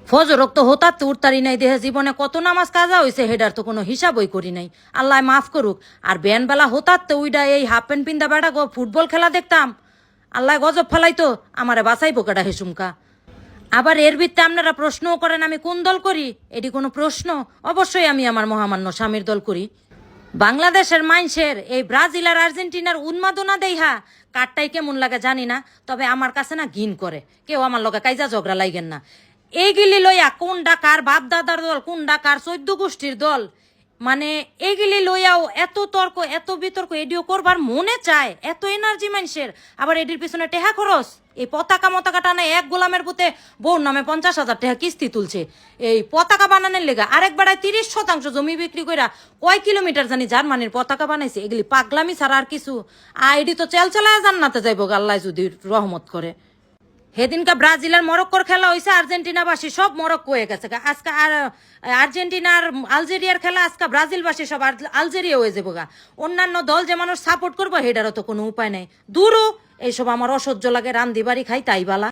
ফজরক তো হতার তো উঠতারি নাই, দেহে জীবনে কত নামাজ কাজা হয়েছে হেডার তো কোনো হিসাবই করি নাই। আল্লাহ মাফ করুক। আর বেলা হতার তো উইডা এই হাফ প্যান্ট পিন্দা বেড়া ফুটবল খেলা দেখতাম। আল্লাহ গজব ফেলাইতো, আমারে বাঁচাই পোকাটা হেসুমকা। আবার এর ভিত্তে আপনারা প্রশ্নও করেন আমি কোন দল করি। এটি কোনো প্রশ্ন? অবশ্যই আমি আমার মহামান্য স্বামীর দল করি। বাংলাদেশের মানুষের এই ব্রাজিল আর আর্জেন্টিনার উন্মাদনা দেইহা কারটাই কেমন লাগে জানি না, তবে আমার কাছে না ঘিন করে। কেউ আমার লগে কাইজা ঝগড়া লাইগেন না। এইগুলি লইয়া কোনটা কার বাপ দাদার দল, কোনটা কার 14 গোষ্ঠীর দল, মানে এইগুলি লইয়াও এত তর্ক এত বিতর্ক এডিও করবার মনে চায়, এত এনার্জি মানুষের। আবার এডির পিছনে টেহা খরচ। এই পতাকা মতাকা টানা এক গোলামের পুতে বউর নামে 50,000 টাকা কিস্তি তুলছে এই পতাকা বানানোর লেগা। আরেক বেড়ায় 30% জমি বিক্রি কইরা কয় কিলোমিটার জানি জার্মানির পতাকা বানাইছে। এগুলি পাগলামি ছাড়া আর কিছু। এডি তো চেলচালায় জান্নাতে যাইব আল্লাহ যদি রহমত করে। সেদিনকে ব্রাজিলের মরক্কোর খেলা হয়েছে, আর্জেন্টিনাবাসী সব মরক্কো হয়ে গেছে। আজকে আর আর্জেন্টিনার আলজেরিয়ার খেলা, আজকে ব্রাজিলবাসী সব আলজেরিয়া হয়ে যাবো গা। অন্যান্য দল যে মানুষ সাপোর্ট করবো সেটারও তো কোনো উপায় নাই। দূরও এইসব আমার অসহ্য লাগে, রান্দি বাড়ি খাই তাই বালা।